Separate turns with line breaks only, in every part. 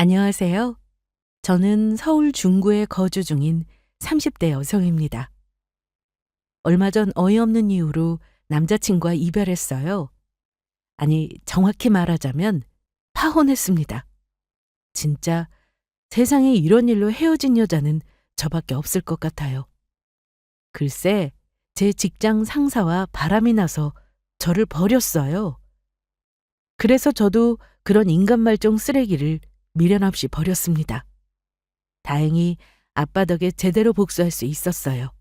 안녕하세요. 저는 서울 중구에 거주 중인 30대 여성입니다. 얼마 전 어이없는 이유로 남자친구와 이별했어요. 아니, 정확히 말하자면 파혼했습니다. 진짜 세상에 이런 일로 헤어진 여자는 저밖에 없을 것 같아요. 글쎄, 제 직장 상사와 바람이 나서 저를 버렸어요. 그래서 저도 그런 인간말종 쓰레기를 미련 없이 버렸습니다. 다행히 아빠 덕에 제대로 복수할 수 있었어요.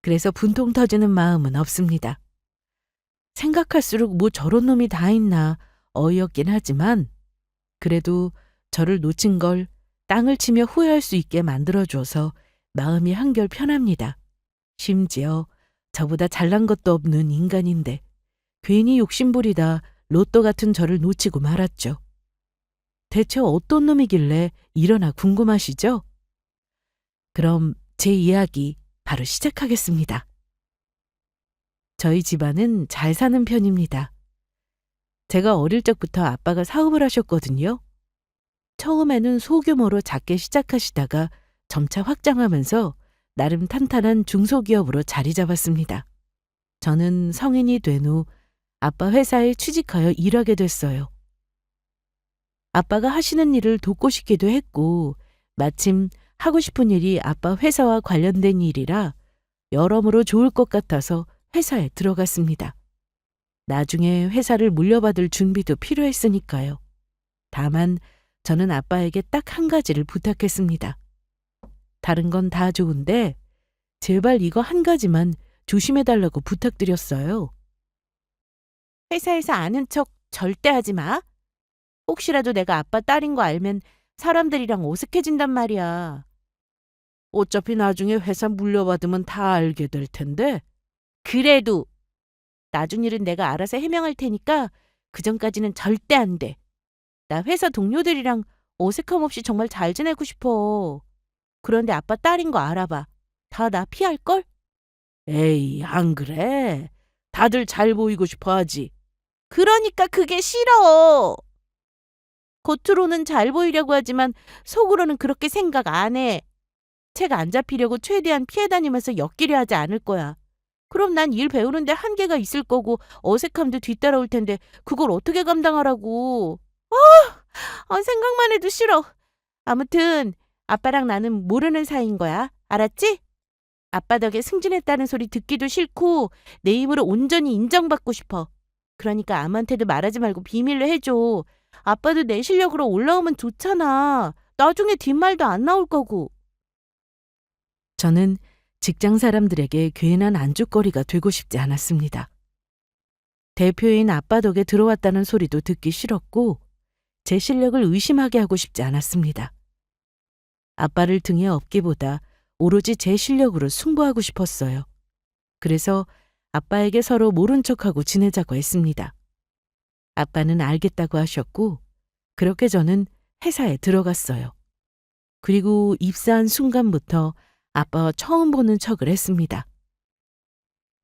그래서 분통 터지는 마음은 없습니다. 생각할수록 뭐 저런 놈이 다 있나 어이없긴 하지만 그래도 저를 놓친 걸 땅을 치며 후회할 수 있게 만들어줘서 마음이 한결 편합니다. 심지어 저보다 잘난 것도 없는 인간인데 괜히 욕심부리다 로또 같은 저를 놓치고 말았죠. 대체 어떤 놈이길래 이러나 궁금하시죠? 그럼 제 이야기 바로 시작하겠습니다. 저희 집안은 잘 사는 편입니다. 제가 어릴 적부터 아빠가 사업을 하셨거든요. 처음에는 소규모로 작게 시작하시다가 점차 확장하면서 나름 탄탄한 중소기업으로 자리 잡았습니다. 저는 성인이 된 후 아빠 회사에 취직하여 일하게 됐어요. 아빠가 하시는 일을 돕고 싶기도 했고 마침 하고 싶은 일이 아빠 회사와 관련된 일이라 여러모로 좋을 것 같아서 회사에 들어갔습니다. 나중에 회사를 물려받을 준비도 필요했으니까요. 다만 저는 아빠에게 딱 한 가지를 부탁했습니다. 다른 건 다 좋은데 제발 이거 한 가지만 조심해달라고 부탁드렸어요. 회사에서 아는 척 절대 하지 마. 혹시라도 내가 아빠 딸인 거 알면 사람들이랑 어색해진단 말이야. 어차피 나중에 회사 물려받으면 다 알게 될 텐데. 그래도 나중 일은 내가 알아서 해명할 테니까 그전까지는 절대 안 돼. 나 회사 동료들이랑 어색함 없이 정말 잘 지내고 싶어. 그런데 아빠 딸인 거 알아봐. 다 나 피할걸? 에이, 안 그래. 다들 잘 보이고 싶어 하지. 그러니까 그게 싫어. 겉으로는 잘 보이려고 하지만 속으로는 그렇게 생각 안 해. 책 안 잡히려고 최대한 피해 다니면서 엮이려 하지 않을 거야. 그럼 난 일 배우는데 한계가 있을 거고 어색함도 뒤따라올 텐데 그걸 어떻게 감당하라고. 생각만 해도 싫어. 아무튼 아빠랑 나는 모르는 사이인 거야. 알았지? 아빠 덕에 승진했다는 소리 듣기도 싫고 내 힘으로 온전히 인정받고 싶어. 그러니까 아무한테도 말하지 말고 비밀로 해줘. 아빠도 내 실력으로 올라오면 좋잖아. 나중에 뒷말도 안 나올 거고. 저는 직장 사람들에게 괜한 안주거리가 되고 싶지 않았습니다. 대표인 아빠 덕에 들어왔다는 소리도 듣기 싫었고 제 실력을 의심하게 하고 싶지 않았습니다. 아빠를 등에 업기보다 오로지 제 실력으로 승부하고 싶었어요. 그래서 아빠에게 서로 모른 척하고 지내자고 했습니다. 아빠는 알겠다고 하셨고 그렇게 저는 회사에 들어갔어요. 그리고 입사한 순간부터 아빠와 처음 보는 척을 했습니다.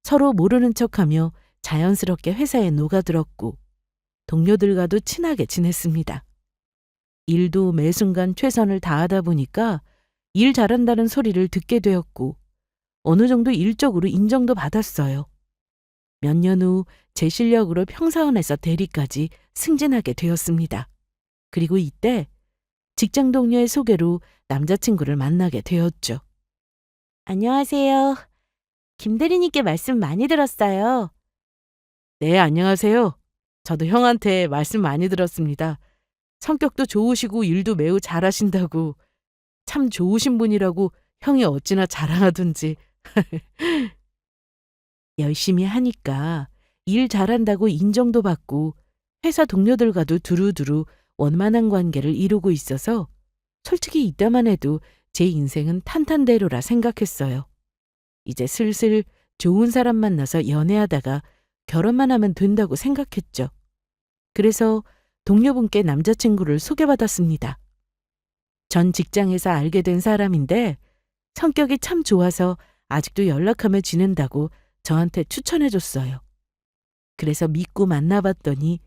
서로 모르는 척하며 자연스럽게 회사에 녹아들었고 동료들과도 친하게 지냈습니다. 일도 매 순간 최선을 다하다 보니까 일 잘한다는 소리를 듣게 되었고 어느 정도 일적으로 인정도 받았어요. 몇 년 후 제 실력으로 평사원에서 대리까지 승진하게 되었습니다. 그리고 이때 직장 동료의 소개로 남자친구를 만나게 되었죠. 안녕하세요. 김 대리님께 말씀 많이 들었어요. 네, 안녕하세요. 저도 형한테 말씀 많이 들었습니다. 성격도 좋으시고 일도 매우 잘하신다고. 참 좋으신 분이라고 형이 어찌나 자랑하던지. 열심히 하니까 일 잘한다고 인정도 받고 회사 동료들과도 두루두루 원만한 관계를 이루고 있어서 솔직히 이때만 해도 제 인생은 탄탄대로라 생각했어요. 이제 슬슬 좋은 사람 만나서 연애하다가 결혼만 하면 된다고 생각했죠. 그래서 동료분께 남자친구를 소개받았습니다. 전 직장에서 알게 된 사람인데 성격이 참 좋아서 아직도 연락하며 지낸다고 저한테 추천해줬어요. 그래서 믿고 만나봤더니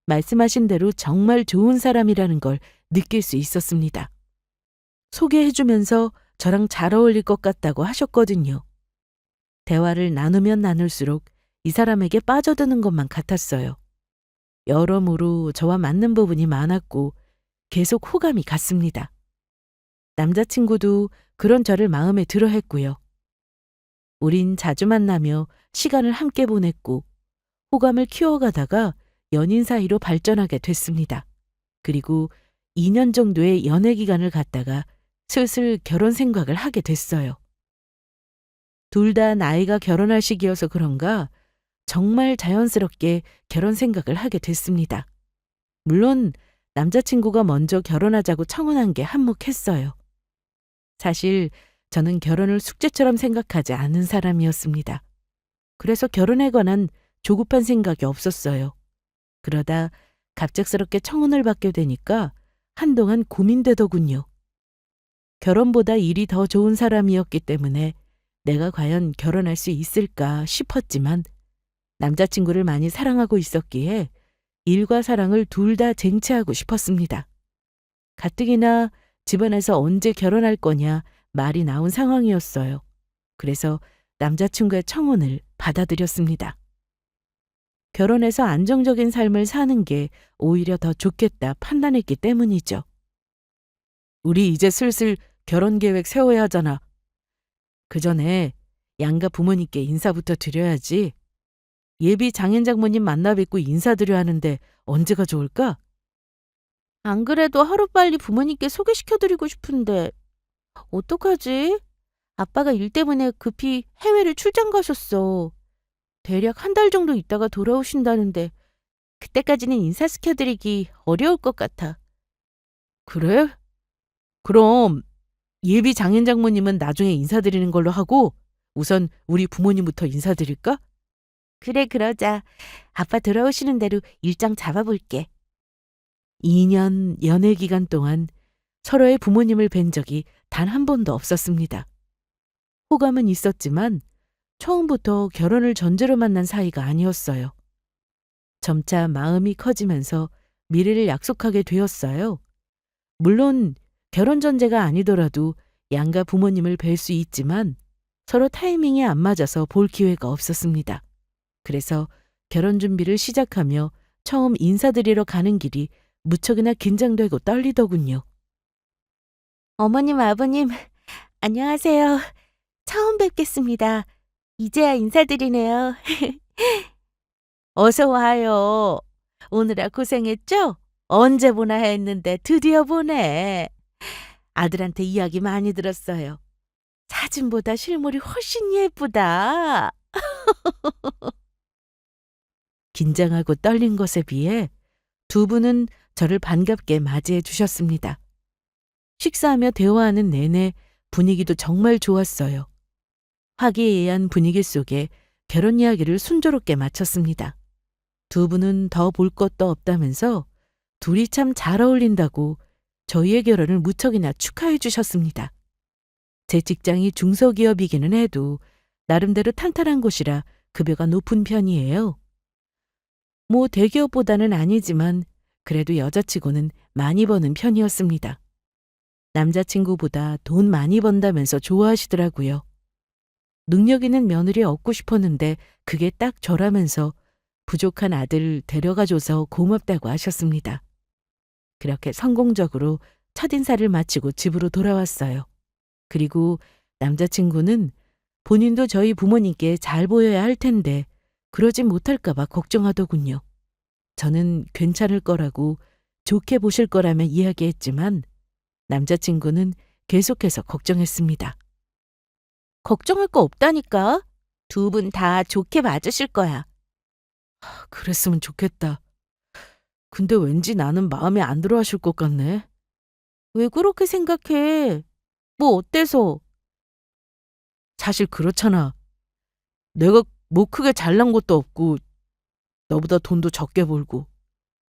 말씀하신 대로 정말 좋은 사람이라는 걸 느낄 수 있었습니다. 소개해주면서 저랑 잘 어울릴 것 같다고 하셨거든요. 대화를 나누면 나눌수록 이 사람에게 빠져드는 것만 같았어요. 여러모로 저와 맞는 부분이 많았고 계속 호감이 갔습니다. 남자친구도 그런 저를 마음에 들어 했고요. 우린 자주 만나며 시간을 함께 보냈고 호감을 키워가다가 연인 사이로 발전하게 됐습니다. 그리고 2년 정도의 연애 기간을 갖다가 슬슬 결혼 생각을 하게 됐어요. 둘 다 나이가 결혼할 시기여서 그런가 정말 자연스럽게 결혼 생각을 하게 됐습니다. 물론 남자친구가 먼저 결혼하자고 청혼한 게 한몫했어요. 사실 저는 결혼을 숙제처럼 생각하지 않은 사람이었습니다. 그래서 결혼에 관한 조급한 생각이 없었어요. 그러다 갑작스럽게 청혼을 받게 되니까 한동안 고민되더군요. 결혼보다 일이 더 좋은 사람이었기 때문에 내가 과연 결혼할 수 있을까 싶었지만 남자친구를 많이 사랑하고 있었기에 일과 사랑을 둘 다 쟁취하고 싶었습니다. 가뜩이나 집안에서 언제 결혼할 거냐 말이 나온 상황이었어요. 그래서 남자친구의 청혼을 받아들였습니다. 결혼해서 안정적인 삶을 사는 게 오히려 더 좋겠다 판단했기 때문이죠. 우리 이제 슬슬 결혼 계획 세워야 하잖아. 그 전에 양가 부모님께 인사부터 드려야지. 예비 장인 장모님 만나 뵙고 인사드려 하는데 언제가 좋을까? 안 그래도 하루빨리 부모님께 소개시켜드리고 싶은데 어떡하지? 아빠가 일 때문에 급히 해외를 출장 가셨어. 대략 한 달 정도 있다가 돌아오신다는데 그때까지는 인사시켜드리기 어려울 것 같아. 그래? 그럼 예비 장인 장모님은 나중에 인사드리는 걸로 하고 우선 우리 부모님부터 인사드릴까? 그래, 그러자. 아빠 돌아오시는 대로 일정 잡아볼게. 2년 연애 기간 동안 서로의 부모님을 뵌 적이 단 한 번도 없었습니다. 호감은 있었지만 처음부터 결혼을 전제로 만난 사이가 아니었어요. 점차 마음이 커지면서 미래를 약속하게 되었어요. 물론 결혼 전제가 아니더라도 양가 부모님을 뵐 수 있지만 서로 타이밍이 안 맞아서 볼 기회가 없었습니다. 그래서 결혼 준비를 시작하며 처음 인사드리러 가는 길이 무척이나 긴장되고 떨리더군요. 어머님, 아버님, 안녕하세요. 처음 뵙겠습니다. 이제야 인사드리네요. 어서 와요. 오느라 고생했죠? 언제 보나 했는데 드디어 보네. 아들한테 이야기 많이 들었어요. 사진보다 실물이 훨씬 예쁘다. 긴장하고 떨린 것에 비해 두 분은 저를 반갑게 맞이해 주셨습니다. 식사하며 대화하는 내내 분위기도 정말 좋았어요. 화기애애한 분위기 속에 결혼 이야기를 순조롭게 마쳤습니다. 두 분은 더 볼 것도 없다면서 둘이 참 잘 어울린다고 저희의 결혼을 무척이나 축하해 주셨습니다. 제 직장이 중소기업이기는 해도 나름대로 탄탄한 곳이라 급여가 높은 편이에요. 뭐 대기업보다는 아니지만 그래도 여자치고는 많이 버는 편이었습니다. 남자친구보다 돈 많이 번다면서 좋아하시더라고요. 능력 있는 며느리 얻고 싶었는데 그게 딱 저라면서 부족한 아들 데려가줘서 고맙다고 하셨습니다. 그렇게 성공적으로 첫인사를 마치고 집으로 돌아왔어요. 그리고 남자친구는 본인도 저희 부모님께 잘 보여야 할 텐데 그러지 못할까 봐 걱정하더군요. 저는 괜찮을 거라고 좋게 보실 거라며 이야기했지만 남자친구는 계속해서 걱정했습니다. 걱정할 거 없다니까. 두 분 다 좋게 봐주실 거야. 그랬으면 좋겠다. 근데 왠지 나는 마음에 안 들어 하실 것 같네. 왜 그렇게 생각해? 뭐 어때서? 사실 그렇잖아. 내가 뭐 크게 잘난 것도 없고 너보다 돈도 적게 벌고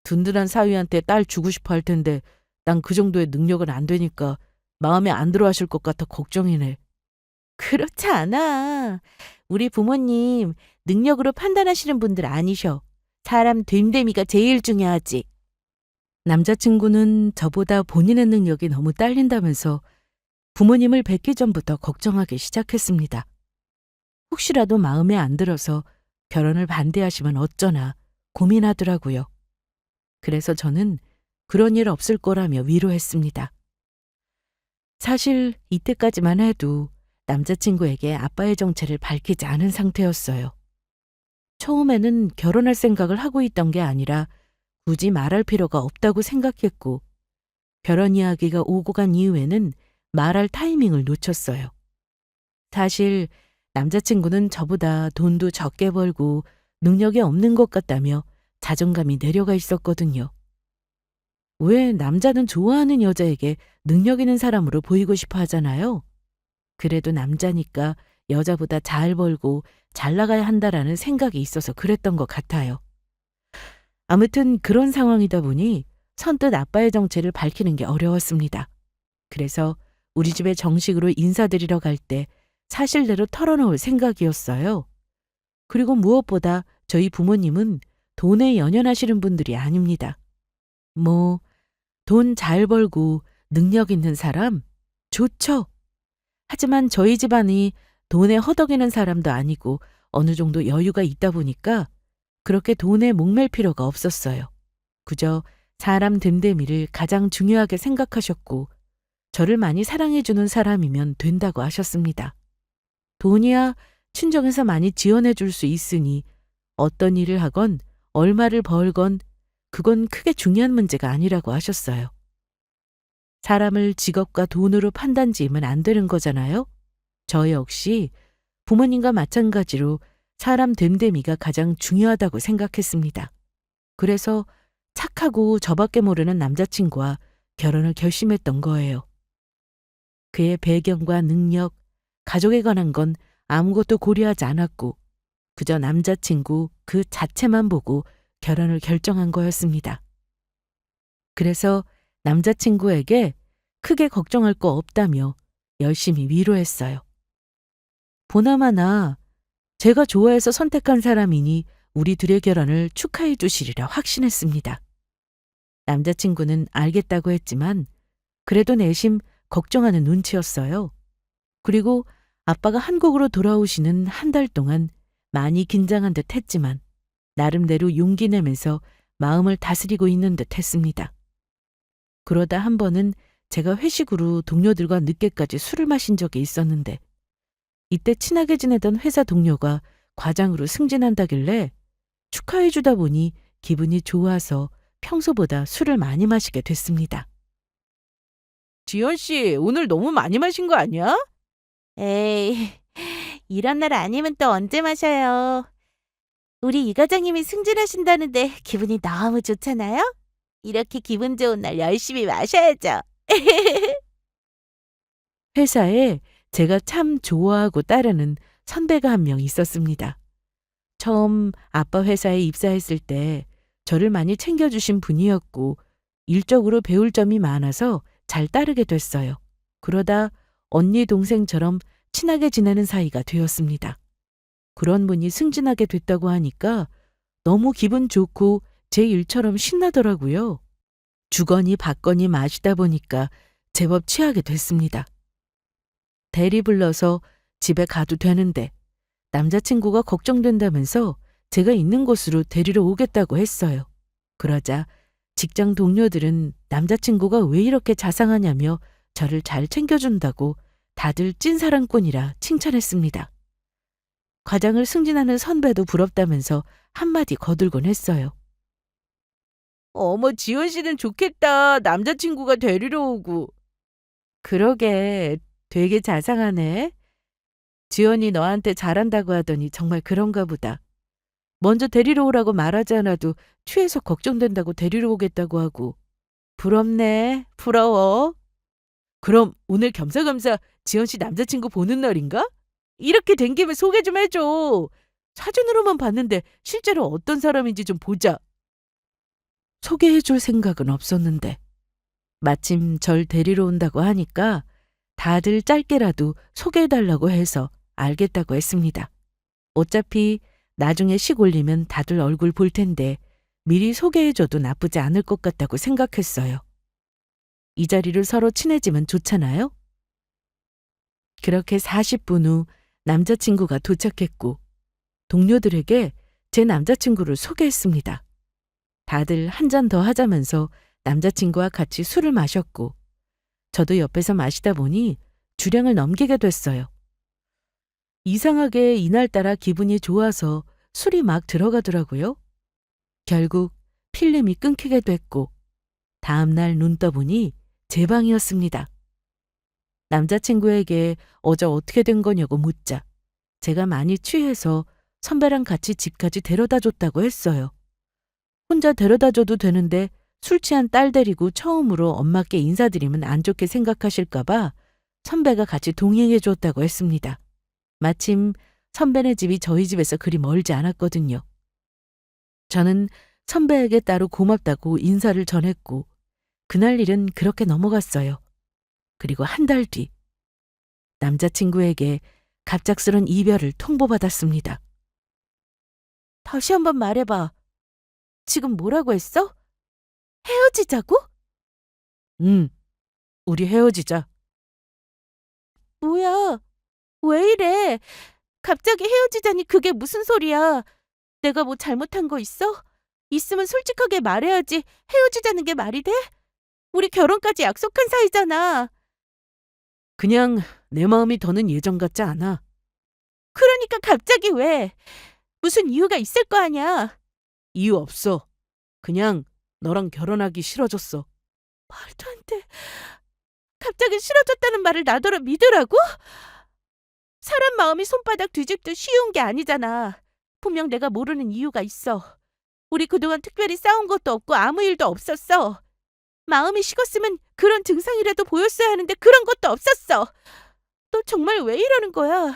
든든한 사위한테 딸 주고 싶어 할 텐데 난 그 정도의 능력은 안 되니까 마음에 안 들어 하실 것 같아 걱정이네. 그렇지 않아. 우리 부모님 능력으로 판단하시는 분들 아니셔. 사람 됨됨이가 제일 중요하지. 남자친구는 저보다 본인의 능력이 너무 딸린다면서 부모님을 뵙기 전부터 걱정하기 시작했습니다. 혹시라도 마음에 안 들어서 결혼을 반대하시면 어쩌나 고민하더라고요. 그래서 저는 그런 일 없을 거라며 위로했습니다. 사실 이때까지만 해도 남자친구에게 아빠의 정체를 밝히지 않은 상태였어요. 처음에는 결혼할 생각을 하고 있던 게 아니라 굳이 말할 필요가 없다고 생각했고, 결혼 이야기가 오고 간 이후에는 말할 타이밍을 놓쳤어요. 사실 남자친구는 저보다 돈도 적게 벌고 능력이 없는 것 같다며 자존감이 내려가 있었거든요. 왜 남자는 좋아하는 여자에게 능력 있는 사람으로 보이고 싶어 하잖아요. 그래도 남자니까 여자보다 잘 벌고 잘 나가야 한다라는 생각이 있어서 그랬던 것 같아요. 아무튼 그런 상황이다 보니 선뜻 아빠의 정체를 밝히는 게 어려웠습니다. 그래서 우리 집에 정식으로 인사드리러 갈 때 사실대로 털어놓을 생각이었어요. 그리고 무엇보다 저희 부모님은 돈에 연연하시는 분들이 아닙니다. 뭐 돈 잘 벌고 능력 있는 사람? 좋죠. 하지만 저희 집안이 돈에 허덕이는 사람도 아니고 어느 정도 여유가 있다 보니까 그렇게 돈에 목맬 필요가 없었어요. 그저 사람 됨됨이를 가장 중요하게 생각하셨고 저를 많이 사랑해주는 사람이면 된다고 하셨습니다. 돈이야 친정에서 많이 지원해 줄 수 있으니 어떤 일을 하건 얼마를 벌건 그건 크게 중요한 문제가 아니라고 하셨어요. 사람을 직업과 돈으로 판단 지으면 안 되는 거잖아요. 저 역시 부모님과 마찬가지로 사람 됨됨이가 가장 중요하다고 생각했습니다. 그래서 착하고 저밖에 모르는 남자친구와 결혼을 결심했던 거예요. 그의 배경과 능력, 가족에 관한 건 아무것도 고려하지 않았고 그저 남자친구 그 자체만 보고 결혼을 결정한 거였습니다. 그래서 남자친구에게 크게 걱정할 거 없다며 열심히 위로했어요. 보나마나 제가 좋아해서 선택한 사람이니 우리 둘의 결혼을 축하해 주시리라 확신했습니다. 남자친구는 알겠다고 했지만 그래도 내심 걱정하는 눈치였어요. 그리고 아빠가 한국으로 돌아오시는 한 달 동안 많이 긴장한 듯 했지만 나름대로 용기 내면서 마음을 다스리고 있는 듯 했습니다. 그러다 한 번은 제가 회식으로 동료들과 늦게까지 술을 마신 적이 있었는데 이때 친하게 지내던 회사 동료가 과장으로 승진한다길래 축하해 주다 보니 기분이 좋아서 평소보다 술을 많이 마시게 됐습니다. 지연 씨, 오늘 너무 많이 마신 거 아니야?
에이, 이런 날 아니면 또 언제 마셔요. 우리 이 과장님이 승진하신다는데 기분이 너무 좋잖아요? 이렇게 기분 좋은 날 열심히 마셔야죠.
회사에 제가 참 좋아하고 따르는 선배가 한 명 있었습니다. 처음 아빠 회사에 입사했을 때 저를 많이 챙겨주신 분이었고 일적으로 배울 점이 많아서 잘 따르게 됐어요. 그러다 언니 동생처럼 친하게 지내는 사이가 되었습니다. 그런 분이 승진하게 됐다고 하니까 너무 기분 좋고 제 일처럼 신나더라고요. 주거니 받거니 마시다 보니까 제법 취하게 됐습니다. 대리 불러서 집에 가도 되는데 남자친구가 걱정된다면서 제가 있는 곳으로 데리러 오겠다고 했어요. 그러자 직장 동료들은 남자친구가 왜 이렇게 자상하냐며 저를 잘 챙겨준다고 다들 찐사랑꾼이라 칭찬했습니다. 과장을 승진하는 선배도 부럽다면서 한마디 거들곤 했어요. 어머, 지연 씨는 좋겠다. 남자친구가 데리러 오고. 그러게, 되게 자상하네. 지연이 너한테 잘한다고 하더니 정말 그런가 보다. 먼저 데리러 오라고 말하지 않아도 취해서 걱정된다고 데리러 오겠다고 하고. 부럽네. 부러워. 그럼 오늘 겸사겸사 지연 씨 남자친구 보는 날인가? 이렇게 된 김에 소개 좀 해줘. 사진으로만 봤는데 실제로 어떤 사람인지 좀 보자. 소개해줄 생각은 없었는데 마침 절 데리러 온다고 하니까 다들 짧게라도 소개해달라고 해서 알겠다고 했습니다. 어차피 나중에 식 올리면 다들 얼굴 볼 텐데 미리 소개해줘도 나쁘지 않을 것 같다고 생각했어요. 이 자리를 서로 친해지면 좋잖아요? 그렇게 40분 후 남자친구가 도착했고 동료들에게 제 남자친구를 소개했습니다. 다들 한 잔 더 하자면서 남자친구와 같이 술을 마셨고 저도 옆에서 마시다 보니 주량을 넘기게 됐어요. 이상하게 이날따라 기분이 좋아서 술이 막 들어가더라고요. 결국 필름이 끊기게 됐고 다음날 눈 떠보니 제 방이었습니다. 남자친구에게 어제 어떻게 된 거냐고 묻자 제가 많이 취해서 선배랑 같이 집까지 데려다 줬다고 했어요. 혼자 데려다 줘도 되는데 술 취한 딸 데리고 처음으로 엄마께 인사드리면 안 좋게 생각하실까 봐 선배가 같이 동행해 줬다고 했습니다. 마침 선배네 집이 저희 집에서 그리 멀지 않았거든요. 저는 선배에게 따로 고맙다고 인사를 전했고 그날 일은 그렇게 넘어갔어요. 그리고 한 달 뒤 남자친구에게 갑작스런 이별을 통보받았습니다.
다시 한번 말해봐. 지금 뭐라고 했어? 헤어지자고?
우리 헤어지자.
뭐야? 왜 이래? 갑자기 헤어지자니 그게 무슨 소리야? 내가 뭐 잘못한 거 있어? 있으면 솔직하게 말해야지 헤어지자는 게 말이 돼? 우리 결혼까지 약속한 사이잖아.
그냥 내 마음이 더는 예전 같지 않아.
그러니까 갑자기 왜? 무슨 이유가 있을 거 아니야.
이유 없어. 그냥 너랑 결혼하기 싫어졌어.
말도 안 돼. 갑자기 싫어졌다는 말을 나더러 믿으라고? 사람 마음이 손바닥 뒤집듯 쉬운 게 아니잖아. 분명 내가 모르는 이유가 있어. 우리 그동안 특별히 싸운 것도 없고 아무 일도 없었어. 마음이 식었으면 그런 증상이라도 보였어야 하는데 그런 것도 없었어. 너 정말 왜 이러는 거야?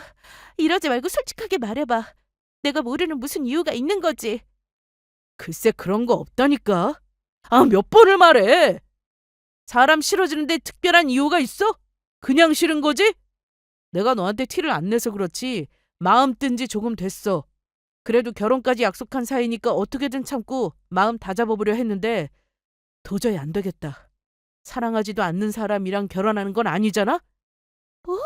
이러지 말고 솔직하게 말해봐. 내가 모르는 무슨 이유가 있는 거지.
글쎄 그런 거 없다니까. 몇 번을 말해. 사람 싫어지는데 특별한 이유가 있어? 그냥 싫은 거지? 내가 너한테 티를 안 내서 그렇지 마음 뜬 지 조금 됐어. 그래도 결혼까지 약속한 사이니까 어떻게든 참고 마음 다잡아보려 했는데 도저히 안 되겠다. 사랑하지도 않는 사람이랑 결혼하는 건 아니잖아?
뭐?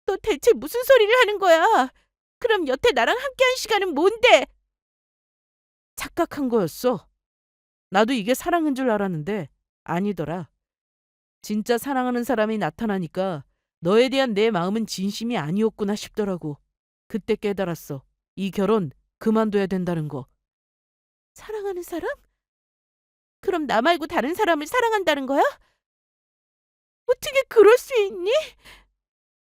너 대체 무슨 소리를 하는 거야? 그럼 여태 나랑 함께한 시간은 뭔데?
착각한 거였어. 나도 이게 사랑인 줄 알았는데 아니더라. 진짜 사랑하는 사람이 나타나니까 너에 대한 내 마음은 진심이 아니었구나 싶더라고. 그때 깨달았어. 이 결혼 그만둬야 된다는 거.
사랑하는 사람? 그럼 나 말고 다른 사람을 사랑한다는 거야? 어떻게 그럴 수 있니?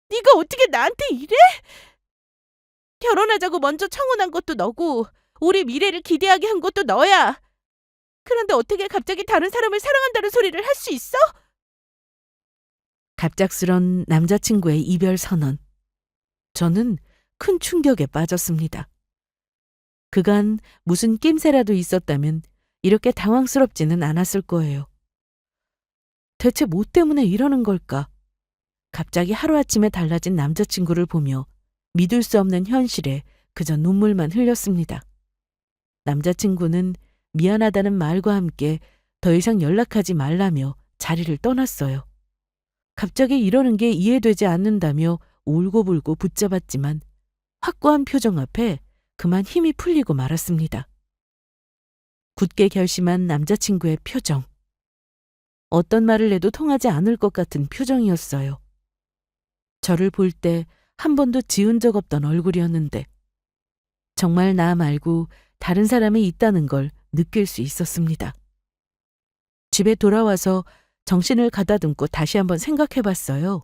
네가 어떻게 나한테 이래? 결혼하자고 먼저 청혼한 것도 너고 우리 미래를 기대하게 한 것도 너야. 그런데 어떻게 갑자기 다른 사람을 사랑한다는 소리를 할 수 있어?
갑작스런 남자친구의 이별 선언. 저는 큰 충격에 빠졌습니다. 그간 무슨 낌새라도 있었다면 이렇게 당황스럽지는 않았을 거예요. 대체 뭐 때문에 이러는 걸까? 갑자기 하루아침에 달라진 남자친구를 보며 믿을 수 없는 현실에 그저 눈물만 흘렸습니다. 남자친구는 미안하다는 말과 함께 더 이상 연락하지 말라며 자리를 떠났어요. 갑자기 이러는 게 이해되지 않는다며 울고불고 붙잡았지만 확고한 표정 앞에 그만 힘이 풀리고 말았습니다. 굳게 결심한 남자친구의 표정. 어떤 말을 해도 통하지 않을 것 같은 표정이었어요. 저를 볼 때 한 번도 지은 적 없던 얼굴이었는데 정말 나 말고 다른 사람이 있다는 걸 느낄 수 있었습니다. 집에 돌아와서 정신을 가다듬고 다시 한번 생각해 봤어요.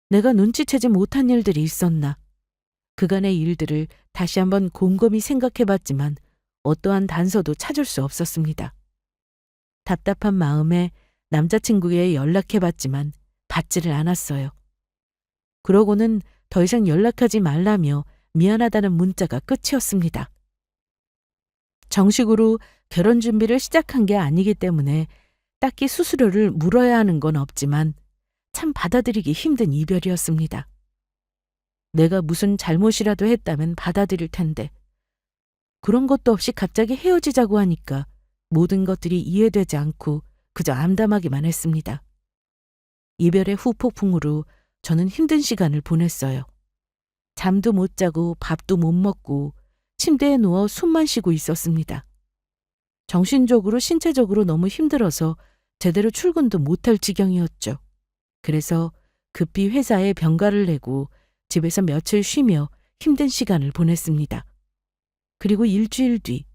내가 눈치채지 못한 일들이 있었나. 그간의 일들을 다시 한번 곰곰이 생각해 봤지만 어떠한 단서도 찾을 수 없었습니다. 답답한 마음에 남자친구에 연락해 봤지만 받지를 않았어요. 그러고는 더 이상 연락하지 말라며 미안하다는 문자가 끝이었습니다. 정식으로 결혼 준비를 시작한 게 아니기 때문에 딱히 수수료를 물어야 하는 건 없지만 참 받아들이기 힘든 이별이었습니다. 내가 무슨 잘못이라도 했다면 받아들일 텐데 그런 것도 없이 갑자기 헤어지자고 하니까 모든 것들이 이해되지 않고 그저 암담하기만 했습니다. 이별의 후폭풍으로 저는 힘든 시간을 보냈어요. 잠도 못 자고 밥도 못 먹고 침대에 누워 숨만 쉬고 있었습니다. 정신적으로 신체적으로 너무 힘들어서 제대로 출근도 못할 지경이었죠. 그래서 급히 회사에 병가를 내고 집에서 며칠 쉬며 힘든 시간을 보냈습니다. 그리고 일주일 뒤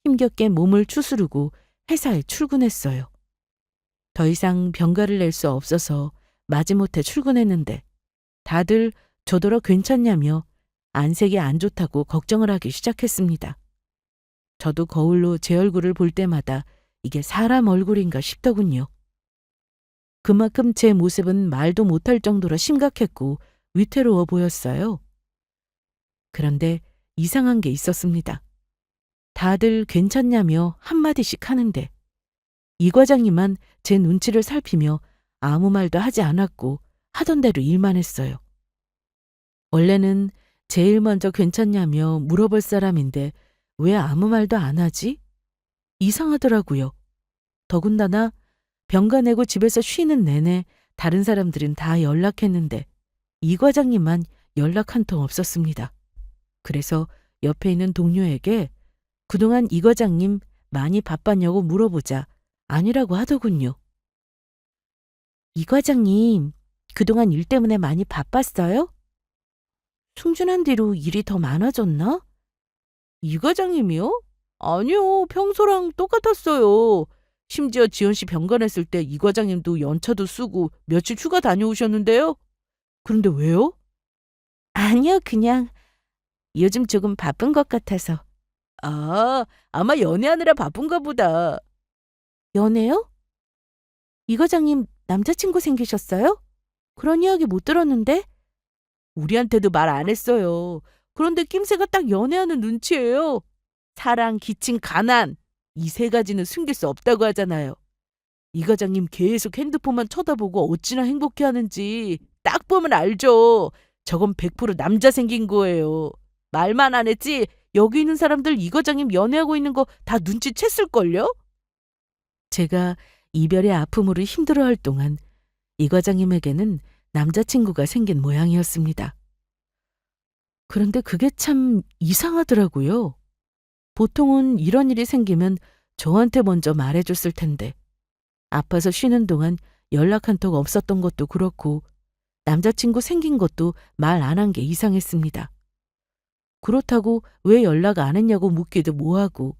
힘겹게 몸을 추스르고 회사에 출근했어요. 더 이상 병가를 낼 수 없어서 마지못해 출근했는데 다들 저더러 괜찮냐며 안색이 안 좋다고 걱정을 하기 시작했습니다. 저도 거울로 제 얼굴을 볼 때마다 이게 사람 얼굴인가 싶더군요. 그만큼 제 모습은 말도 못할 정도로 심각했고 위태로워 보였어요. 그런데 이상한 게 있었습니다. 다들 괜찮냐며 한마디씩 하는데 이 과장님만 제 눈치를 살피며 아무 말도 하지 않았고 하던 대로 일만 했어요. 원래는 제일 먼저 괜찮냐며 물어볼 사람인데 왜 아무 말도 안 하지? 이상하더라고요. 더군다나 병가 내고 집에서 쉬는 내내 다른 사람들은 다 연락했는데 이 과장님만 연락 한 통 없었습니다. 그래서 옆에 있는 동료에게 그동안 이 과장님 많이 바빴냐고 물어보자 아니라고 하더군요. 이 과장님 그동안 일 때문에 많이 바빴어요? 승진한 뒤로 일이 더 많아졌나? 이 과장님이요? 아니요, 평소랑 똑같았어요. 심지어 지연 씨 병간했을 때 이 과장님도 연차도 쓰고 며칠 휴가 다녀오셨는데요. 그런데 왜요? 아니요, 그냥 요즘 조금 바쁜 것 같아서. 아, 아마 연애하느라 바쁜가 보다. 연애요? 이 과장님 남자친구 생기셨어요? 그런 이야기 못 들었는데? 우리한테도 말 안 했어요. 그런데 낌새가 딱 연애하는 눈치예요. 사랑, 기침, 가난. 이 세 가지는 숨길 수 없다고 하잖아요. 이 과장님 계속 핸드폰만 쳐다보고 어찌나 행복해하는지 딱 보면 알죠. 저건 100% 남자 생긴 거예요. 말만 안 했지 여기 있는 사람들 이 과장님 연애하고 있는 거 다 눈치챘을걸요? 제가 이별의 아픔으로 힘들어할 동안 이 과장님에게는 남자친구가 생긴 모양이었습니다. 그런데 그게 참 이상하더라고요. 보통은 이런 일이 생기면 저한테 먼저 말해줬을 텐데 아파서 쉬는 동안 연락 한 통 없었던 것도 그렇고 남자친구 생긴 것도 말 안 한 게 이상했습니다. 그렇다고 왜 연락 안 했냐고 묻기도 뭐하고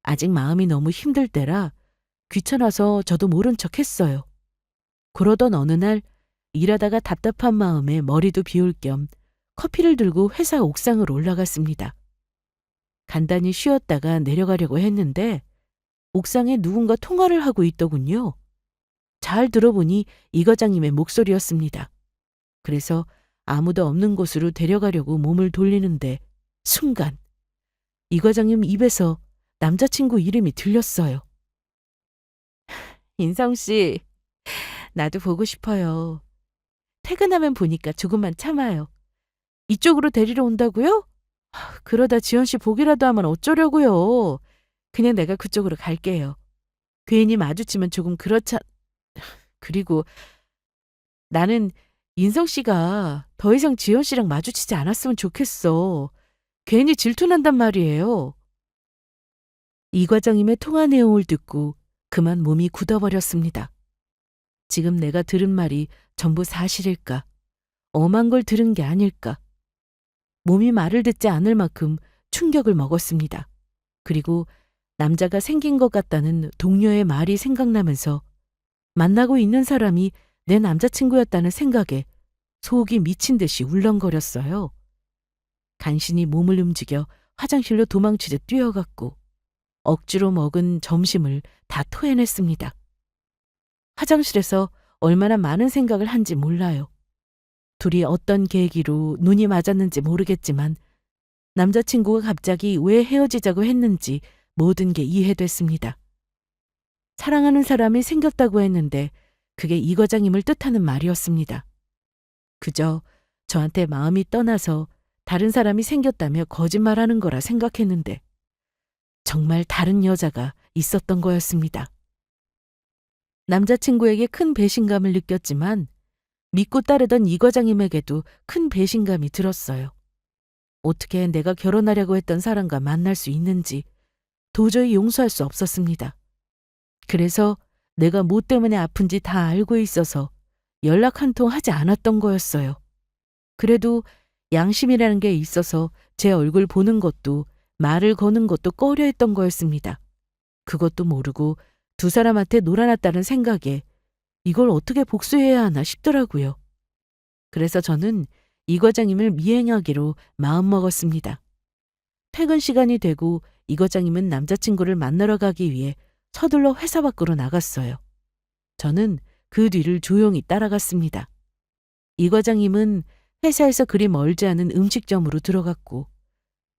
아직 마음이 너무 힘들 때라 귀찮아서 저도 모른 척 했어요. 그러던 어느 날 일하다가 답답한 마음에 머리도 비울 겸 커피를 들고 회사 옥상으로 올라갔습니다. 간단히 쉬었다가 내려가려고 했는데 옥상에 누군가 통화를 하고 있더군요. 잘 들어보니 이 과장님의 목소리였습니다. 그래서 아무도 없는 곳으로 데려가려고 몸을 돌리는데 순간 이 과장님 입에서 남자친구 이름이 들렸어요. 인성 씨, 나도 보고 싶어요. 퇴근하면 보니까 조금만 참아요. 이쪽으로 데리러 온다고요? 그러다 지연 씨 보기라도 하면 어쩌려고요. 그냥 내가 그쪽으로 갈게요. 괜히 마주치면 조금 그렇잖. 그리고 나는 인성 씨가 더 이상 지연 씨랑 마주치지 않았으면 좋겠어. 괜히 질투난단 말이에요. 이 과장님의 통화 내용을 듣고 그만 몸이 굳어버렸습니다. 지금 내가 들은 말이 전부 사실일까? 엄한 걸 들은 게 아닐까? 몸이 말을 듣지 않을 만큼 충격을 먹었습니다. 그리고 남자가 생긴 것 같다는 동료의 말이 생각나면서 만나고 있는 사람이 내 남자친구였다는 생각에 속이 미친 듯이 울렁거렸어요. 간신히 몸을 움직여 화장실로 도망치듯 뛰어갔고 억지로 먹은 점심을 다 토해냈습니다. 화장실에서 얼마나 많은 생각을 한지 몰라요. 둘이 어떤 계기로 눈이 맞았는지 모르겠지만 남자친구가 갑자기 왜 헤어지자고 했는지 모든 게 이해됐습니다. 사랑하는 사람이 생겼다고 했는데 그게 이 과장님을 뜻하는 말이었습니다. 그저 저한테 마음이 떠나서 다른 사람이 생겼다며 거짓말하는 거라 생각했는데 정말 다른 여자가 있었던 거였습니다. 남자친구에게 큰 배신감을 느꼈지만 믿고 따르던 이 과장님에게도 큰 배신감이 들었어요. 어떻게 내가 결혼하려고 했던 사람과 만날 수 있는지 도저히 용서할 수 없었습니다. 그래서 내가 뭐 때문에 아픈지 다 알고 있어서 연락 한 통 하지 않았던 거였어요. 그래도 양심이라는 게 있어서 제 얼굴 보는 것도 말을 거는 것도 꺼려했던 거였습니다. 그것도 모르고 두 사람한테 놀아났다는 생각에 이걸 어떻게 복수해야 하나 싶더라고요. 그래서 저는 이 과장님을 미행하기로 마음먹었습니다. 퇴근 시간이 되고 이 과장님은 남자친구를 만나러 가기 위해 서둘러 회사 밖으로 나갔어요. 저는 그 뒤를 조용히 따라갔습니다. 이 과장님은 회사에서 그리 멀지 않은 음식점으로 들어갔고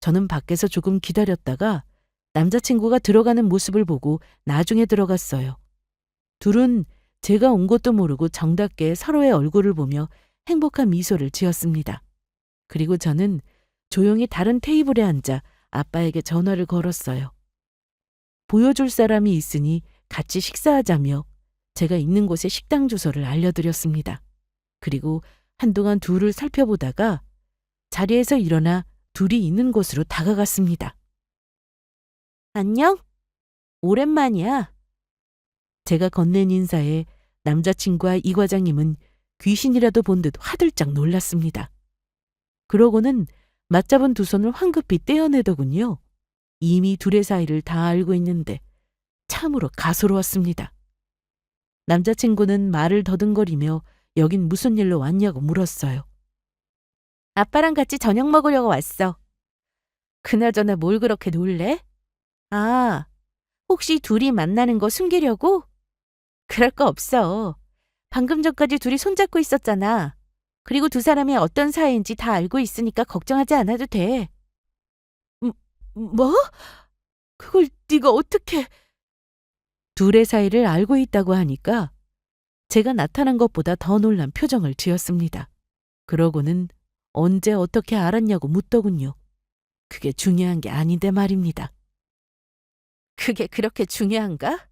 저는 밖에서 조금 기다렸다가 남자친구가 들어가는 모습을 보고 나중에 들어갔어요. 둘은 제가 온 것도 모르고 정답게 서로의 얼굴을 보며 행복한 미소를 지었습니다. 그리고 저는 조용히 다른 테이블에 앉아 아빠에게 전화를 걸었어요. 보여줄 사람이 있으니 같이 식사하자며 제가 있는 곳의 식당 주소를 알려드렸습니다. 그리고 한동안 둘을 살펴보다가 자리에서 일어나 둘이 있는 곳으로 다가갔습니다.
안녕? 오랜만이야.
제가 건넨 인사에 남자친구와 이 과장님은 귀신이라도 본 듯 화들짝 놀랐습니다. 그러고는 맞잡은 두 손을 황급히 떼어내더군요. 이미 둘의 사이를 다 알고 있는데 참으로 가소로웠습니다. 남자친구는 말을 더듬거리며 여긴 무슨 일로 왔냐고 물었어요.
아빠랑 같이 저녁 먹으려고 왔어.
그나저나 뭘 그렇게 놀래?
아, 혹시 둘이 만나는 거 숨기려고? 그럴 거 없어. 방금 전까지 둘이 손잡고 있었잖아. 그리고 두 사람이 어떤 사이인지 다 알고 있으니까 걱정하지 않아도 돼.
뭐? 그걸 네가 어떻게... 둘의 사이를 알고 있다고 하니까 제가 나타난 것보다 더 놀란 표정을 지었습니다. 그러고는 언제 어떻게 알았냐고 묻더군요. 그게 중요한 게 아닌데 말입니다.
그게 그렇게 중요한가?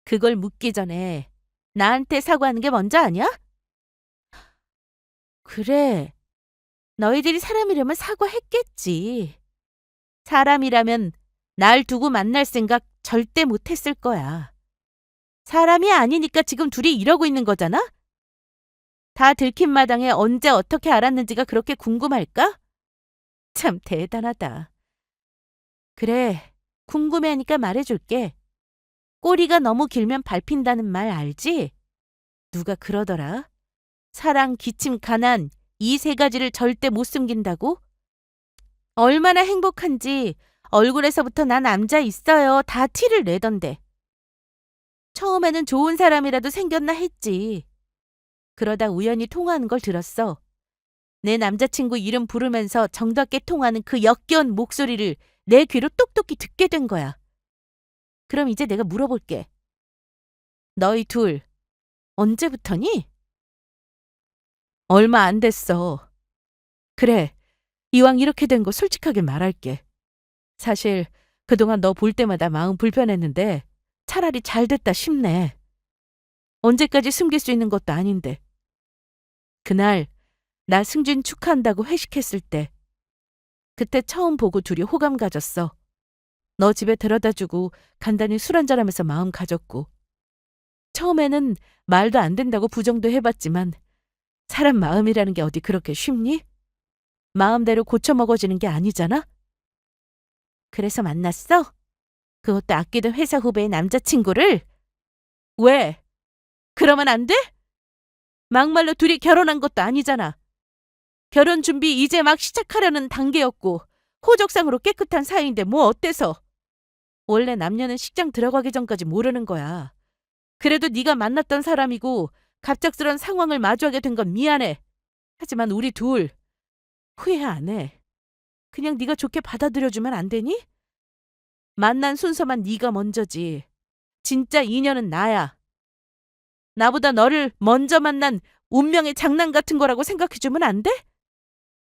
그걸 묻기 전에 나한테 사과하는 게 먼저 아니야? 그래. 너희들이 사람이라면 사과했겠지. 사람이라면 날 두고 만날 생각 절대 못했을 거야. 사람이 아니니까 지금 둘이 이러고 있는 거잖아? 다 들킨 마당에 언제 어떻게 알았는지가 그렇게 궁금할까? 참 대단하다. 그래, 궁금해하니까 말해줄게. 꼬리가 너무 길면 밟힌다는 말 알지? 누가 그러더라? 사랑, 기침, 가난 이 세 가지를 절대 못 숨긴다고? 얼마나 행복한지 얼굴에서부터 난 남자 있어요 다 티를 내던데. 처음에는 좋은 사람이라도 생겼나 했지. 그러다 우연히 통화하는 걸 들었어. 내 남자친구 이름 부르면서 정답게 통하는 그 역겨운 목소리를 내 귀로 똑똑히 듣게 된 거야. 그럼 이제 내가 물어볼게. 너희 둘 언제부터니?
얼마 안 됐어. 그래, 이왕 이렇게 된 거 솔직하게 말할게. 사실 그동안 너 볼 때마다 마음 불편했는데 차라리 잘 됐다 싶네. 언제까지 숨길 수 있는 것도 아닌데. 그날 나 승진 축하한다고 회식했을 때 그때 처음 보고 둘이 호감 가졌어. 너 집에 데려다주고 간단히 술 한잔하면서 마음 가졌고 처음에는 말도 안 된다고 부정도 해봤지만 사람 마음이라는 게 어디 그렇게 쉽니? 마음대로 고쳐먹어지는 게 아니잖아?
그래서 만났어? 그것도 아끼던 회사 후배의 남자친구를?
왜? 그러면 안 돼? 막말로 둘이 결혼한 것도 아니잖아. 결혼 준비 이제 막 시작하려는 단계였고 호적상으로 깨끗한 사이인데 뭐 어때서? 원래 남녀는 식장 들어가기 전까지 모르는 거야. 그래도 네가 만났던 사람이고 갑작스런 상황을 마주하게 된 건 미안해. 하지만 우리 둘 후회 안 해. 그냥 네가 좋게 받아들여주면 안 되니? 만난 순서만 네가 먼저지. 진짜 인연은 나야. 나보다 너를 먼저 만난 운명의 장난 같은 거라고 생각해주면 안 돼?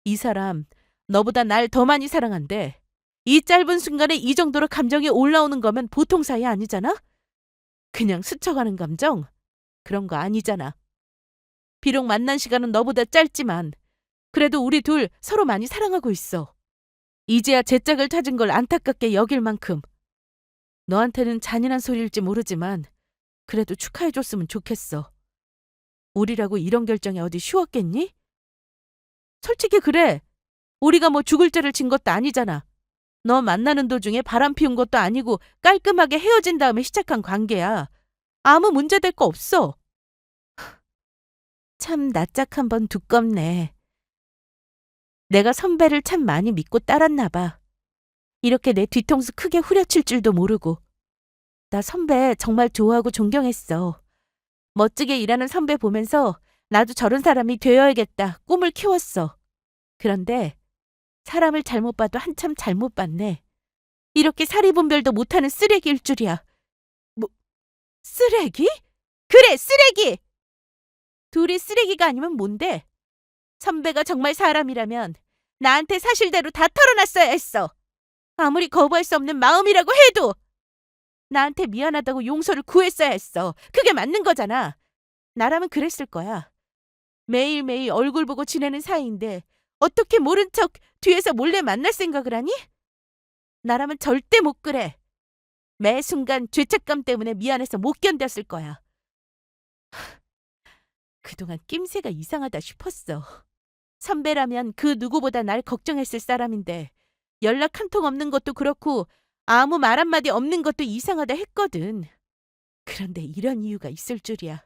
이 사람
너보다 날 더 많이 사랑한대. 이 짧은 순간에 이 정도로 감정이 올라오는 거면 보통 사이 아니잖아? 그냥 스쳐가는 감정? 그런 거 아니잖아. 비록 만난 시간은 너보다 짧지만 그래도 우리 둘 서로 많이 사랑하고 있어. 이제야 제 짝을 찾은 걸 안타깝게 여길 만큼. 너한테는 잔인한 소리일지 모르지만 그래도 축하해줬으면 좋겠어. 우리라고 이런 결정이 어디 쉬웠겠니? 솔직히 그래. 우리가 뭐 죽을 죄를 진 것도 아니잖아. 너 만나는 도중에 바람 피운 것도 아니고 깔끔하게 헤어진 다음에 시작한 관계야. 아무 문제될 거 없어. 참 낯짝 한번 두껍네. 내가 선배를 참 많이 믿고 따랐나 봐. 이렇게 내 뒤통수 크게 후려칠 줄도 모르고. 나 선배 정말 좋아하고 존경했어. 멋지게 일하는 선배 보면서 나도 저런 사람이 되어야겠다 꿈을 키웠어. 그런데 사람을 잘못 봐도 한참 잘못 봤네. 이렇게 사리분별도 못하는 쓰레기일 줄이야. 뭐, 쓰레기? 그래, 쓰레기! 둘이 쓰레기가 아니면 뭔데? 선배가 정말 사람이라면 나한테 사실대로 다 털어놨어야 했어. 아무리 거부할 수 없는 마음이라고 해도 나한테 미안하다고 용서를 구했어야 했어. 그게 맞는 거잖아. 나라면 그랬을 거야. 매일매일 얼굴 보고 지내는 사이인데 어떻게 모른 척 뒤에서 몰래 만날 생각을 하니? 나라면 절대 못 그래. 매 순간 죄책감 때문에 미안해서 못 견뎠을 거야. 그동안 낌새가 이상하다 싶었어. 선배라면 그 누구보다 날 걱정했을 사람인데 연락 한 통 없는 것도 그렇고 아무 말 한마디 없는 것도 이상하다 했거든. 그런데 이런 이유가 있을 줄이야.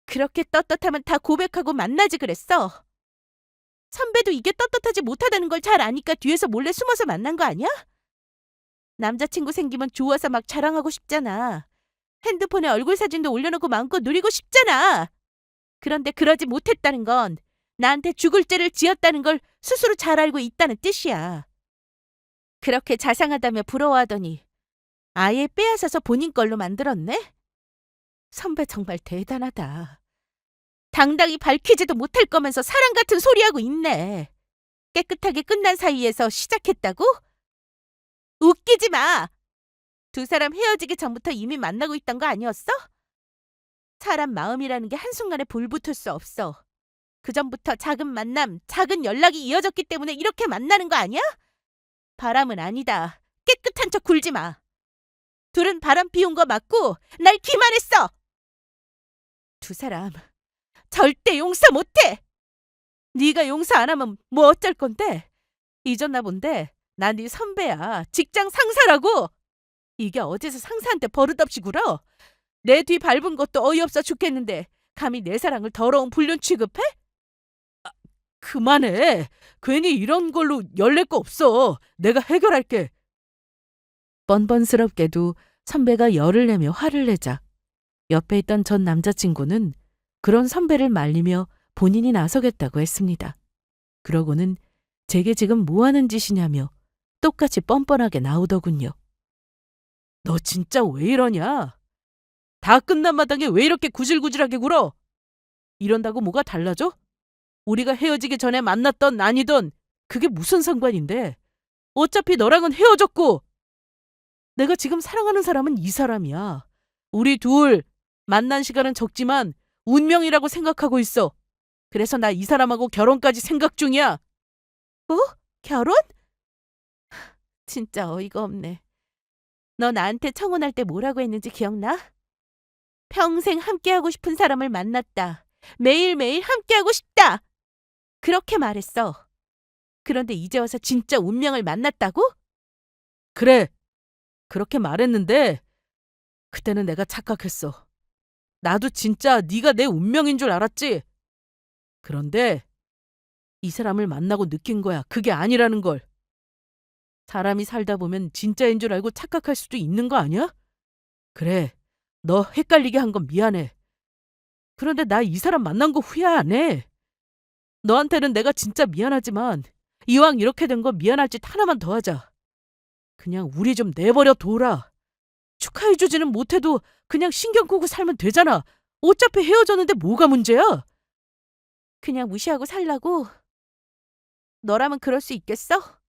그렇게 떳떳하면 다 고백하고 만나지 그랬어. 선배도 이게 떳떳하지 못하다는 걸 잘 아니까 뒤에서 몰래 숨어서 만난 거 아니야? 남자친구 생기면 좋아서 막 자랑하고 싶잖아. 핸드폰에 얼굴 사진도 올려놓고 마음껏 누리고 싶잖아. 그런데 그러지 못했다는 건 나한테 죽을 죄를 지었다는 걸 스스로 잘 알고 있다는 뜻이야. 그렇게 자상하다며 부러워하더니 아예 빼앗아서 본인 걸로 만들었네? 선배 정말 대단하다. 당당히 밝히지도 못할 거면서 사랑 같은 소리하고 있네. 깨끗하게 끝난 사이에서 시작했다고? 웃기지 마! 두 사람 헤어지기 전부터 이미 만나고 있던 거 아니었어? 사람 마음이라는 게 한순간에 불붙을 수 없어. 그전부터 작은 만남, 작은 연락이 이어졌기 때문에 이렇게 만나는 거 아니야? 바람은 아니다. 깨끗한 척 굴지 마. 둘은 바람 피운 거 맞고 날 기만했어. 두 사람 절대 용서 못해. 네가 용서 안 하면 뭐 어쩔 건데? 잊었나 본데 나 네 선배야. 직장 상사라고. 이게 어디서 상사한테 버릇없이 굴어? 내 뒤 밟은 것도 어이없어 죽겠는데 감히 내 사랑을 더러운 불륜 취급해? 그만해. 괜히 이런 걸로 열낼 거 없어. 내가 해결할게.
뻔뻔스럽게도 선배가 열을 내며 화를 내자 옆에 있던 전 남자친구는 그런 선배를 말리며 본인이 나서겠다고 했습니다. 그러고는 제게 지금 뭐 하는 짓이냐며 똑같이 뻔뻔하게 나오더군요.
너 진짜 왜 이러냐? 다 끝난 마당에 왜 이렇게 구질구질하게 굴어? 이런다고 뭐가 달라져? 우리가 헤어지기 전에 만났던 아니던 그게 무슨 상관인데? 어차피 너랑은 헤어졌고 내가 지금 사랑하는 사람은 이 사람이야. 우리 둘 만난 시간은 적지만 운명이라고 생각하고 있어. 그래서 나 이 사람하고 결혼까지 생각 중이야. 뭐? 결혼? 진짜 어이가 없네. 너 나한테 청혼할 때 뭐라고 했는지 기억나? 평생 함께하고 싶은 사람을 만났다. 매일매일 함께하고 싶다. 그렇게 말했어. 그런데 이제 와서 진짜 운명을 만났다고?
그래. 그렇게 말했는데 그때는 내가 착각했어. 나도 진짜 네가 내 운명인 줄 알았지. 그런데 이 사람을 만나고 느낀 거야. 그게 아니라는 걸. 사람이 살다 보면 진짜인 줄 알고 착각할 수도 있는 거 아니야? 그래. 너 헷갈리게 한 건 미안해. 그런데 나 이 사람 만난 거 후회 안 해. 너한테는 내가 진짜 미안하지만 이왕 이렇게 된 거 미안할 짓 하나만 더 하자. 그냥 우리 좀 내버려 둬라. 축하해주지는 못해도 그냥 신경 끄고 살면 되잖아. 어차피 헤어졌는데 뭐가 문제야?
그냥 무시하고 살라고? 너라면 그럴 수 있겠어?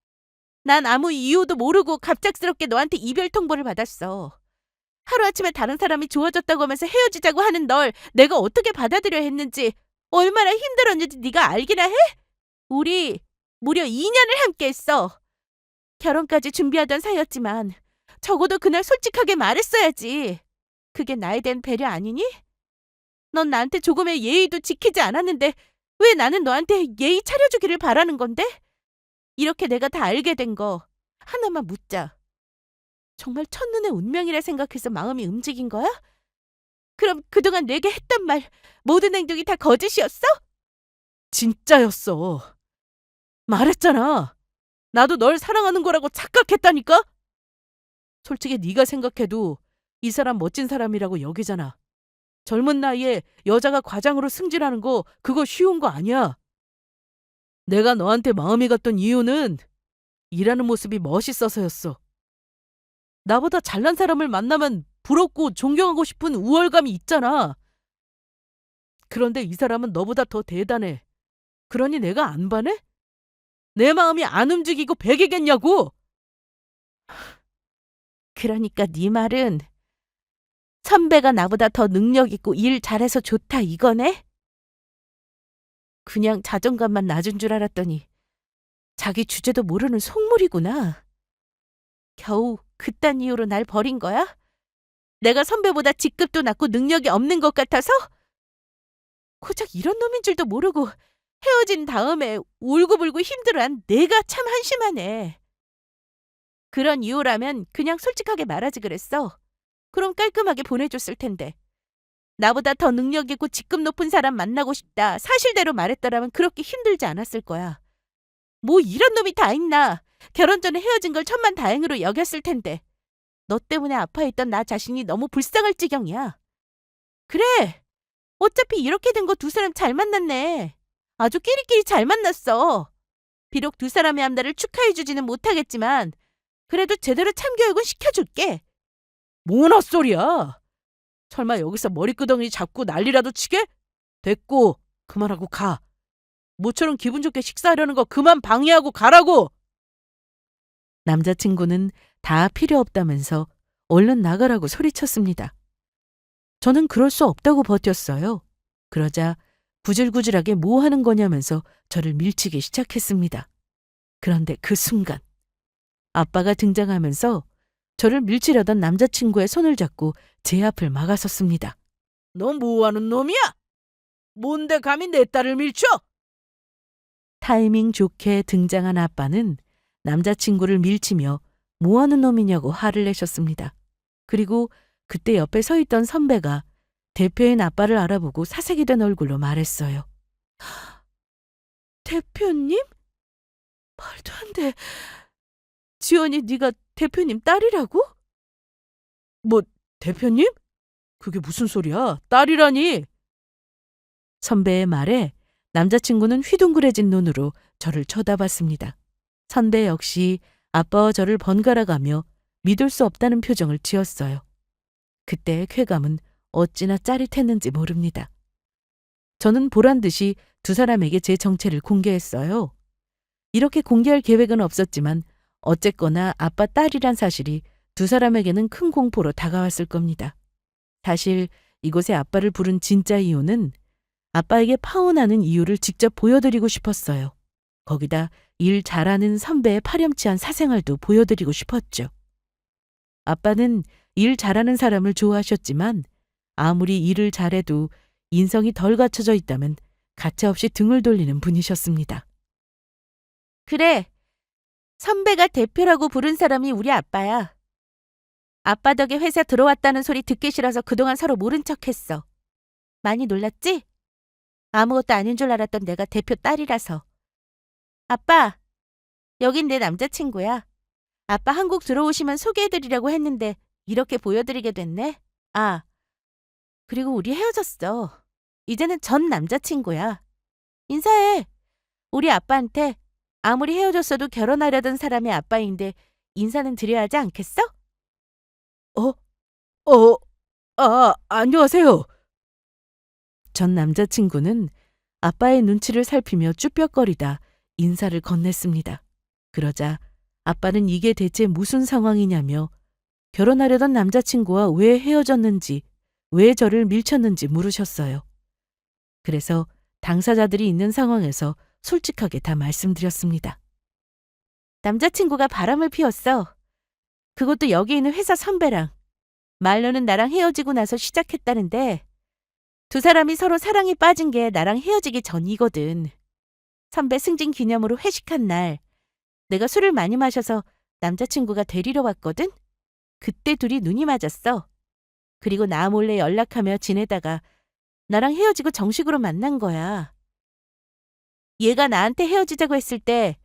난 아무 이유도 모르고 갑작스럽게 너한테 이별 통보를 받았어. 하루아침에 다른 사람이 좋아졌다고 하면서 헤어지자고 하는 널 내가 어떻게 받아들여야 했는지, 얼마나 힘들었는지 네가 알기나 해? 우리 무려 2년을 함께했어. 결혼까지 준비하던 사이였지만 적어도 그날 솔직하게 말했어야지. 그게 나에 대한 배려 아니니? 넌 나한테 조금의 예의도 지키지 않았는데 왜 나는 너한테 예의 차려주기를 바라는 건데? 이렇게 내가 다 알게 된 거 하나만 묻자. 정말 첫눈의 운명이라 생각해서 마음이 움직인 거야? 그럼 그동안 내게 했던 말, 모든 행동이 다 거짓이었어?
진짜였어. 말했잖아. 나도 널 사랑하는 거라고 착각했다니까? 솔직히 네가 생각해도 이 사람 멋진 사람이라고 여기잖아. 젊은 나이에 여자가 과장으로 승진하는 거 그거 쉬운 거 아니야. 내가 너한테 마음이 갔던 이유는 일하는 모습이 멋있어서였어. 나보다 잘난 사람을 만나면 부럽고 존경하고 싶은 우월감이 있잖아. 그런데 이 사람은 너보다 더 대단해. 그러니 내가 안 반해? 내 마음이 안 움직이고 배기겠냐고!
그러니까 네 말은 선배가 나보다 더 능력 있고 일 잘해서 좋다 이거네? 그냥 자존감만 낮은 줄 알았더니 자기 주제도 모르는 속물이구나. 겨우 그딴 이유로 날 버린 거야? 내가 선배보다 직급도 낮고 능력이 없는 것 같아서? 고작 이런 놈인 줄도 모르고 헤어진 다음에 울고불고 힘들어한 내가 참 한심하네. 그런 이유라면 그냥 솔직하게 말하지 그랬어. 그럼 깔끔하게 보내줬을 텐데. 나보다 더 능력 있고 직급 높은 사람 만나고 싶다. 사실대로 말했더라면 그렇게 힘들지 않았을 거야. 뭐 이런 놈이 다 있나. 결혼 전에 헤어진 걸 천만다행으로 여겼을 텐데. 너 때문에 아파했던 나 자신이 너무 불쌍할 지경이야. 그래. 어차피 이렇게 된 거 두 사람 잘 만났네. 아주 끼리끼리 잘 만났어. 비록 두 사람의 앞날을 축하해주지는 못하겠지만 그래도 제대로 참교육은 시켜줄게.
뭔 헛소리야! 설마 여기서 머리끄덩이 잡고 난리라도 치게? 됐고, 그만하고 가. 모처럼 기분 좋게 식사하려는 거 그만 방해하고 가라고! 남자친구는 다 필요 없다면서 얼른 나가라고 소리쳤습니다. 저는 그럴 수 없다고 버텼어요. 그러자 구질구질하게 뭐 하는 거냐면서 저를 밀치기 시작했습니다. 그런데 그 순간 아빠가 등장하면서 저를 밀치려던 남자친구의 손을 잡고 제 앞을 막아섰습니다. 너 뭐하는 놈이야? 뭔데 감히 내 딸을 밀쳐? 타이밍 좋게 등장한 아빠는 남자친구를 밀치며 뭐하는 놈이냐고 화를 내셨습니다. 그리고 그때 옆에 서 있던 선배가 대표인 아빠를 알아보고 사색이 된 얼굴로 말했어요. 대표님? 말도 안 돼. 지연이 네가 대표님 딸이라고? 뭐 대표님? 그게 무슨 소리야? 딸이라니. 선배의 말에 남자친구는 휘둥그레진 눈으로 저를 쳐다봤습니다. 선배 역시 아빠와 저를 번갈아가며 믿을 수 없다는 표정을 지었어요. 그때의 쾌감은 어찌나 짜릿했는지 모릅니다. 저는 보란듯이 두 사람에게 제 정체를 공개했어요. 이렇게 공개할 계획은 없었지만 어쨌거나 아빠 딸이란 사실이 두 사람에게는 큰 공포로 다가왔을 겁니다. 사실 이곳에 아빠를 부른 진짜 이유는 아빠에게 파혼하는 이유를 직접 보여드리고 싶었어요. 거기다 일 잘하는 선배의 파렴치한 사생활도 보여드리고 싶었죠. 아빠는 일 잘하는 사람을 좋아하셨지만 아무리 일을 잘해도 인성이 덜 갖춰져 있다면 가차없이 등을 돌리는 분이셨습니다.
그래. 선배가 대표라고 부른 사람이 우리 아빠야. 아빠 덕에 회사 들어왔다는 소리 듣기 싫어서 그동안 서로 모른 척했어. 많이 놀랐지? 아무것도 아닌 줄 알았던 내가 대표 딸이라서. 아빠, 여긴 내 남자친구야. 아빠 한국 들어오시면 소개해드리려고 했는데 이렇게 보여드리게 됐네. 아, 그리고 우리 헤어졌어. 이제는 전 남자친구야. 인사해. 우리 아빠한테 아무리 헤어졌어도 결혼하려던 사람의 아빠인데 인사는 드려야 하지 않겠어?
안녕하세요. 전 남자친구는 아빠의 눈치를 살피며 쭈뼛거리다 인사를 건넸습니다. 그러자 아빠는 이게 대체 무슨 상황이냐며 결혼하려던 남자친구와 왜 헤어졌는지, 왜 저를 밀쳤는지 물으셨어요. 그래서 당사자들이 있는 상황에서 솔직하게 다 말씀드렸습니다. 남자친구가 바람을 피웠어. 그것도 여기 있는 회사 선배랑. 말로는 나랑 헤어지고 나서 시작했다는데 두 사람이 서로 사랑에 빠진 게 나랑 헤어지기 전이거든. 선배 승진 기념으로 회식한 날 내가 술을 많이 마셔서 남자친구가 데리러 왔거든. 그때 둘이 눈이 맞았어. 그리고 나 몰래 연락하며 지내다가 나랑 헤어지고 정식으로 만난 거야. 얘가 나한테 헤어지자고 했을 때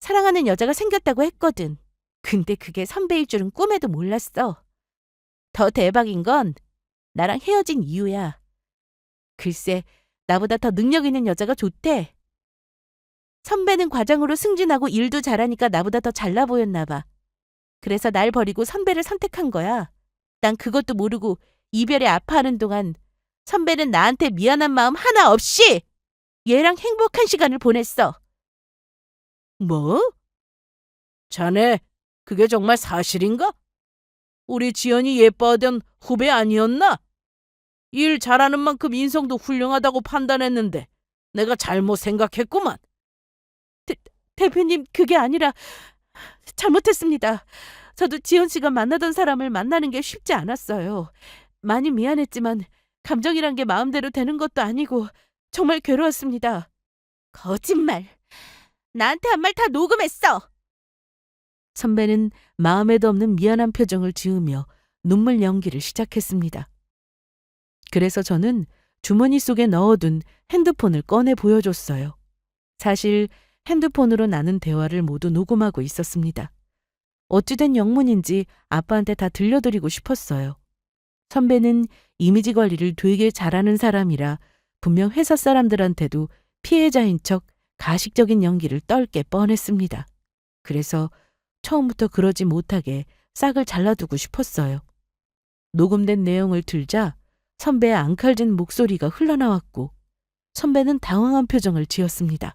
사랑하는 여자가 생겼다고 했거든. 근데 그게 선배일 줄은 꿈에도 몰랐어. 더 대박인 건 나랑 헤어진 이유야. 글쎄, 나보다 더 능력 있는 여자가 좋대. 선배는 과장으로 승진하고 일도 잘하니까 나보다 더 잘나 보였나 봐. 그래서 날 버리고 선배를 선택한 거야. 난 그것도 모르고 이별에 아파하는 동안 선배는 나한테 미안한 마음 하나 없이 얘랑 행복한 시간을 보냈어. 뭐? 자네, 그게 정말 사실인가? 우리 지연이 예뻐하던 후배 아니었나? 일 잘하는 만큼 인성도 훌륭하다고 판단했는데 내가 잘못 생각했구만. 대표님, 그게 아니라 잘못했습니다. 저도 지연 씨가 만나던 사람을 만나는 게 쉽지 않았어요. 많이 미안했지만 감정이란 게 마음대로 되는 것도 아니고 정말 괴로웠습니다. 거짓말. 나한테 한 말 다 녹음했어. 선배는 마음에도 없는 미안한 표정을 지으며 눈물 연기를 시작했습니다. 그래서 저는 주머니 속에 넣어둔 핸드폰을 꺼내 보여줬어요. 사실 핸드폰으로 나눈 대화를 모두 녹음하고 있었습니다. 어찌된 영문인지 아빠한테 다 들려드리고 싶었어요. 선배는 이미지 관리를 되게 잘하는 사람이라 분명 회사 사람들한테도 피해자인 척 가식적인 연기를 떨게 뻔했습니다. 그래서 처음부터 그러지 못하게 싹을 잘라두고 싶었어요. 녹음된 내용을 들자 선배의 앙칼진 목소리가 흘러나왔고 선배는 당황한 표정을 지었습니다.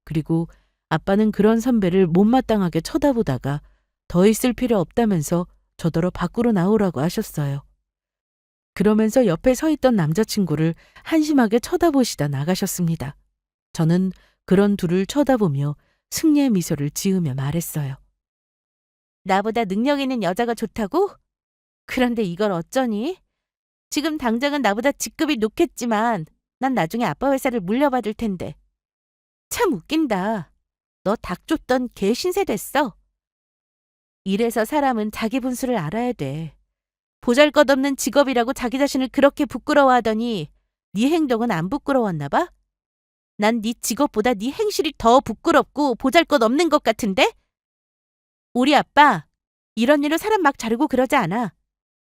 그리고 아빠는 그런 선배를 못마땅하게 쳐다보다가 더 있을 필요 없다면서 저더러 밖으로 나오라고 하셨어요. 그러면서 옆에 서 있던 남자친구를 한심하게 쳐다보시다 나가셨습니다. 저는 그런 둘을 쳐다보며 승리의 미소를 지으며 말했어요. 나보다 능력 있는 여자가 좋다고? 그런데 이걸 어쩌니? 지금 당장은 나보다 직급이 높겠지만 난 나중에 아빠 회사를 물려받을 텐데. 참 웃긴다. 너 닭 쫓던 개 신세 됐어. 이래서 사람은 자기 분수를 알아야 돼. 보잘것없는 직업이라고 자기 자신을 그렇게 부끄러워하더니 네 행동은 안 부끄러웠나 봐? 난 네 직업보다 네 행실이 더 부끄럽고 보잘것없는 것 같은데? 우리 아빠 이런 일로 사람 막 자르고 그러지 않아.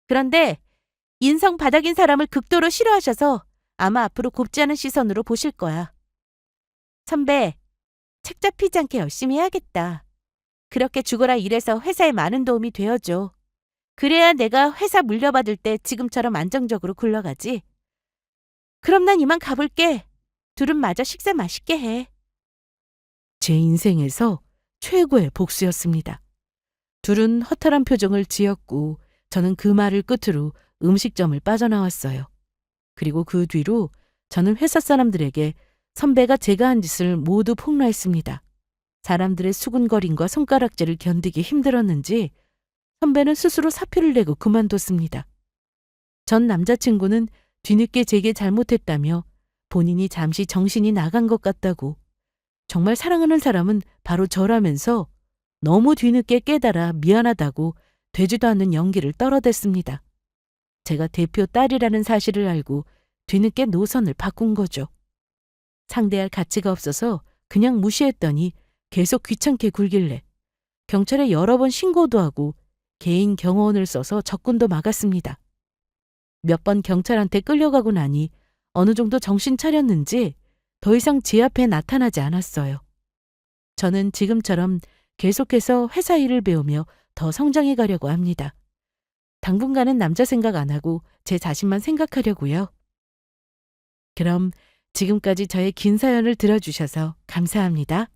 그런데 인성 바닥인 사람을 극도로 싫어하셔서 아마 앞으로 곱지 않은 시선으로 보실 거야. 선배, 책 잡히지 않게 열심히 해야겠다. 그렇게 죽어라 일해서 회사에 많은 도움이 되어줘. 그래야 내가 회사 물려받을 때 지금처럼 안정적으로 굴러가지. 그럼 난 이만 가볼게. 둘은 마저 식사 맛있게 해. 제 인생에서 최고의 복수였습니다. 둘은 허탈한 표정을 지었고 저는 그 말을 끝으로 음식점을 빠져나왔어요. 그리고 그 뒤로 저는 회사 사람들에게 선배가 제가 한 짓을 모두 폭로했습니다. 사람들의 수군거림과 손가락질을 견디기 힘들었는지 선배는 스스로 사표를 내고 그만뒀습니다. 전 남자친구는 뒤늦게 제게 잘못했다며 본인이 잠시 정신이 나간 것 같다고, 정말 사랑하는 사람은 바로 저라면서 너무 뒤늦게 깨달아 미안하다고 되지도 않는 연기를 떨어댔습니다. 제가 대표 딸이라는 사실을 알고 뒤늦게 노선을 바꾼 거죠. 상대할 가치가 없어서 그냥 무시했더니 계속 귀찮게 굴길래 경찰에 여러 번 신고도 하고 개인 경호원을 써서 접근도 막았습니다. 몇 번 경찰한테 끌려가고 나니 어느 정도 정신 차렸는지 더 이상 제 앞에 나타나지 않았어요. 저는 지금처럼 계속해서 회사 일을 배우며 더 성장해 가려고 합니다. 당분간은 남자 생각 안 하고 제 자신만 생각하려고요. 그럼 지금까지 저의 긴 사연을 들어주셔서 감사합니다.